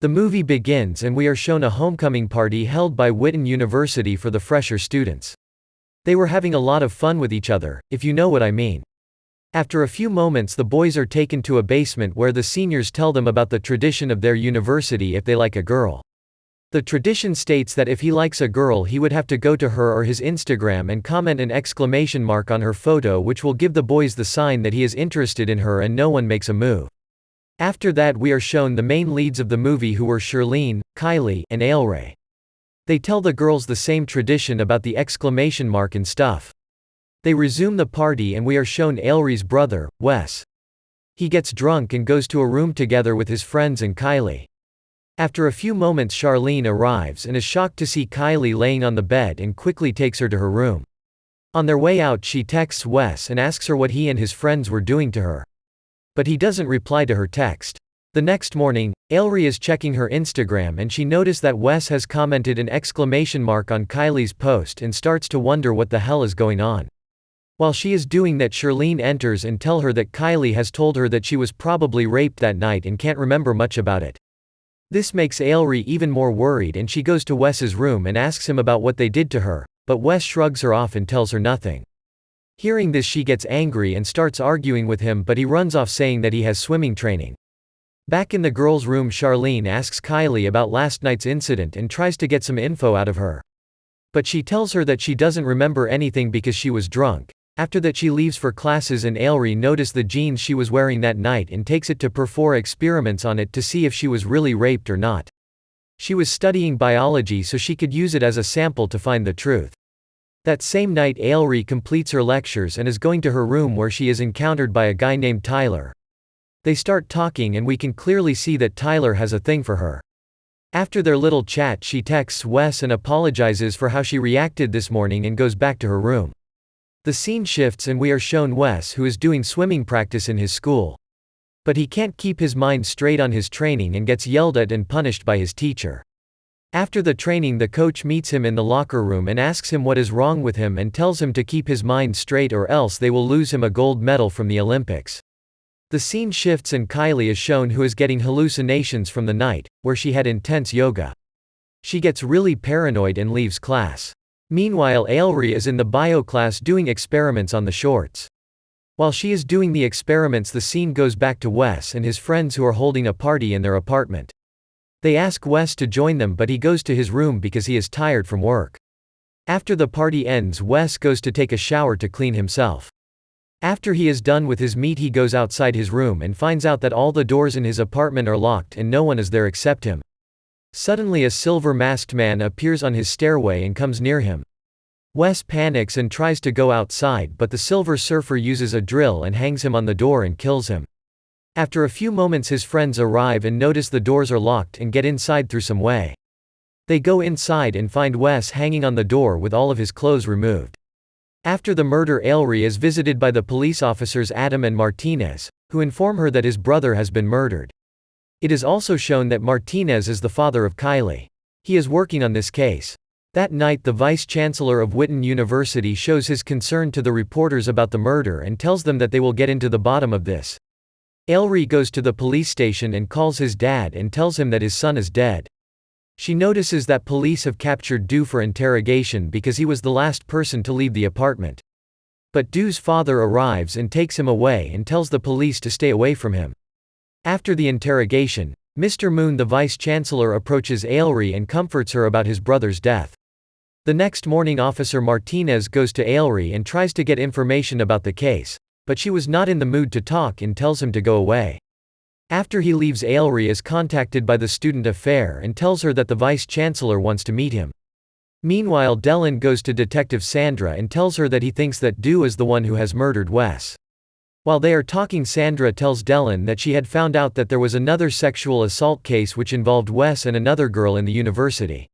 The movie begins and we are shown a homecoming party held by Witten University for the fresher students. They were having a lot of fun with each other, if you know what I mean. After a few moments the boys are taken to a basement where the seniors tell them about the tradition of their university if they like a girl. The tradition states that if he likes a girl he would have to go to her or his Instagram and comment an exclamation mark on her photo, which will give the boys the sign that he is interested in her, and no one makes a move. After that we are shown the main leads of the movie, who were Shirlene, Kylie, and Ailray. They tell the girls the same tradition about the exclamation mark and stuff. They resume the party and we are shown Ailray's brother, Wes. He gets drunk and goes to a room together with his friends and Kylie. After a few moments Charlene arrives and is shocked to see Kylie laying on the bed and quickly takes her to her room. On their way out she texts Wes and asks her what he and his friends were doing to her. But he doesn't reply to her text. The next morning, Ailray is checking her Instagram and she noticed that Wes has commented an exclamation mark on Kylie's post and starts to wonder what the hell is going on. While she is doing that, Shirlene enters and tell her that Kylie has told her that she was probably raped that night and can't remember much about it. This makes Ailray even more worried and she goes to Wes's room and asks him about what they did to her, but Wes shrugs her off and tells her nothing. Hearing this she gets angry and starts arguing with him, but he runs off saying that he has swimming training. Back in the girls' room Charlene asks Kylie about last night's incident and tries to get some info out of her. But she tells her that she doesn't remember anything because she was drunk. After that she leaves for classes and Ailray noticed the jeans she was wearing that night and takes it to perform experiments on it to see if she was really raped or not. She was studying biology so she could use it as a sample to find the truth. That same night Ailray completes her lectures and is going to her room where she is encountered by a guy named Tyler. They start talking and we can clearly see that Tyler has a thing for her. After their little chat she texts Wes and apologizes for how she reacted this morning and goes back to her room. The scene shifts and we are shown Wes, who is doing swimming practice in his school. But he can't keep his mind straight on his training and gets yelled at and punished by his teacher. After the training the coach meets him in the locker room and asks him what is wrong with him and tells him to keep his mind straight or else they will lose him a gold medal from the Olympics. The scene shifts and Kylie is shown, who is getting hallucinations from the night, where she had intense yoga. She gets really paranoid and leaves class. Meanwhile Ailray is in the bio class doing experiments on the shorts. While she is doing the experiments the scene goes back to Wes and his friends, who are holding a party in their apartment. They ask Wes to join them but he goes to his room because he is tired from work. After the party ends Wes goes to take a shower to clean himself. After he is done with his meet he goes outside his room and finds out that all the doors in his apartment are locked and no one is there except him. Suddenly a silver masked man appears on his stairway and comes near him. Wes panics and tries to go outside but the Silver Surfer uses a drill and hangs him on the door and kills him. After a few moments his friends arrive and notice the doors are locked and get inside through some way. They go inside and find Wes hanging on the door with all of his clothes removed. After the murder Ailray is visited by the police officers Adam and Martinez, who inform her that his brother has been murdered. It is also shown that Martinez is the father of Kylie. He is working on this case. That night the vice-chancellor of Witten University shows his concern to the reporters about the murder and tells them that they will get into the bottom of this. Ailray goes to the police station and calls his dad and tells him that his son is dead. She notices that police have captured Dew for interrogation because he was the last person to leave the apartment. But Dew's father arrives and takes him away and tells the police to stay away from him. After the interrogation, Mr. Moon, the vice-chancellor, approaches Ailray and comforts her about his brother's death. The next morning Officer Martinez goes to Ailray and tries to get information about the case, but she was not in the mood to talk and tells him to go away. After he leaves Ailray is contacted by the student affair and tells her that the vice-chancellor wants to meet him. Meanwhile Dylan goes to Detective Sandra and tells her that he thinks that Dew is the one who has murdered Wes. While they are talking Sandra tells Dylan that she had found out that there was another sexual assault case which involved Wes and another girl in the university.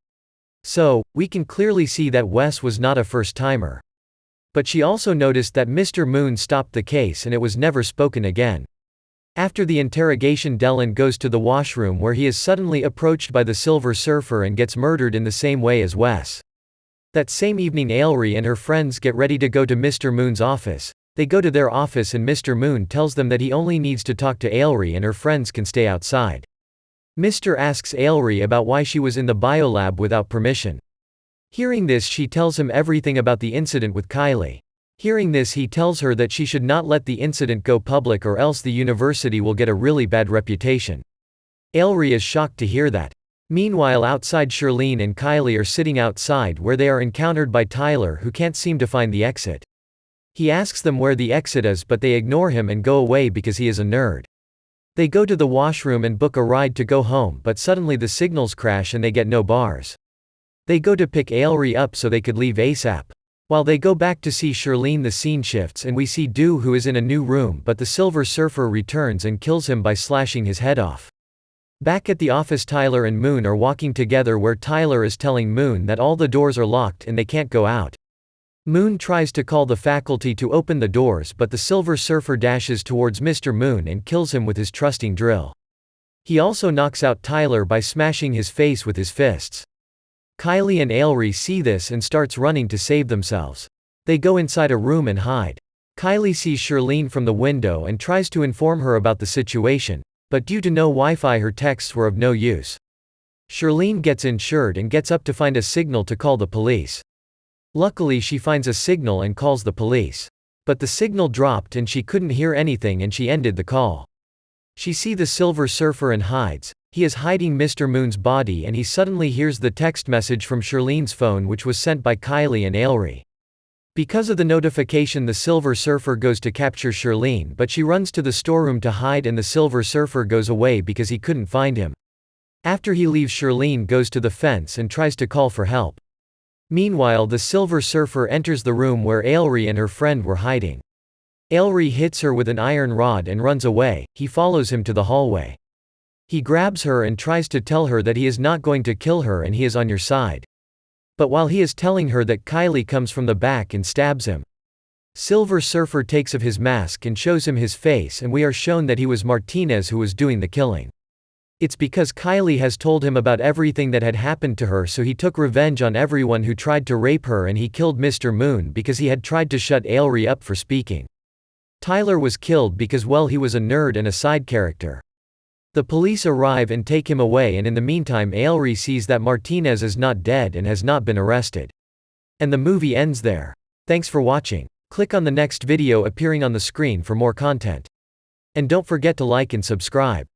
So, we can clearly see that Wes was not a first-timer. But she also noticed that Mr. Moon stopped the case and it was never spoken again. After the interrogation Dylan goes to the washroom where he is suddenly approached by the Silver Surfer and gets murdered in the same way as Wes. That same evening Ailray and her friends get ready to go to Mr. Moon's office. They go to their office and Mr. Moon tells them that he only needs to talk to Ailray and her friends can stay outside. Mr. asks Ailry about why she was in the biolab without permission. Hearing this, she tells him everything about the incident with Kylie. Hearing this, he tells her that she should not let the incident go public or else the university will get a really bad reputation. Ailry is shocked to hear that. Meanwhile, outside, Shirlene and Kylie are sitting outside where they are encountered by Tyler, who can't seem to find the exit. He asks them where the exit is, but they ignore him and go away because he is a nerd. They go to the washroom and book a ride to go home, but suddenly the signals crash and they get no bars. They go to pick Ailry up so they could leave ASAP. While they go back to see Shirlene, the scene shifts and we see Dew, who is in a new room, but the Silver Surfer returns and kills him by slashing his head off. Back at the office, Tyler and Moon are walking together where Tyler is telling Moon that all the doors are locked and they can't go out. Moon tries to call the faculty to open the doors, but the Silver Surfer dashes towards Mr. Moon and kills him with his trusting drill. He also knocks out Tyler by smashing his face with his fists. Kylie and Ailry see this and starts running to save themselves. They go inside a room and hide. Kylie sees Shirlene from the window and tries to inform her about the situation, but due to no Wi-Fi, her texts were of no use. Shirlene gets insured and gets up to find a signal to call the police. Luckily, she finds a signal and calls the police. But the signal dropped and she couldn't hear anything and she ended the call. She sees the Silver Surfer and hides. He is hiding Mr. Moon's body and he suddenly hears the text message from Shirlene's phone, which was sent by Kylie and Ailry. Because of the notification, the Silver Surfer goes to capture Shirlene, but she runs to the storeroom to hide and the Silver Surfer goes away because he couldn't find him. After he leaves, Shirlene goes to the fence and tries to call for help. Meanwhile, the Silver Surfer enters the room where Ailry and her friend were hiding. Ailry hits her with an iron rod and runs away. He follows him to the hallway. He grabs her and tries to tell her that he is not going to kill her and he is on your side. But while he is telling her that, Kylie comes from the back and stabs him. Silver Surfer takes off his mask and shows him his face, and we are shown that he was Martinez who was doing the killing. It's because Kylie has told him about everything that had happened to her, so he took revenge on everyone who tried to rape her, and he killed Mr. Moon because he had tried to shut Ailry up for speaking. Tyler was killed because, well, he was a nerd and a side character. The police arrive and take him away, and in the meantime Ailry sees that Martinez is not dead and has not been arrested. And the movie ends there. Thanks for watching. Click on the next video appearing on the screen for more content. And don't forget to like and subscribe.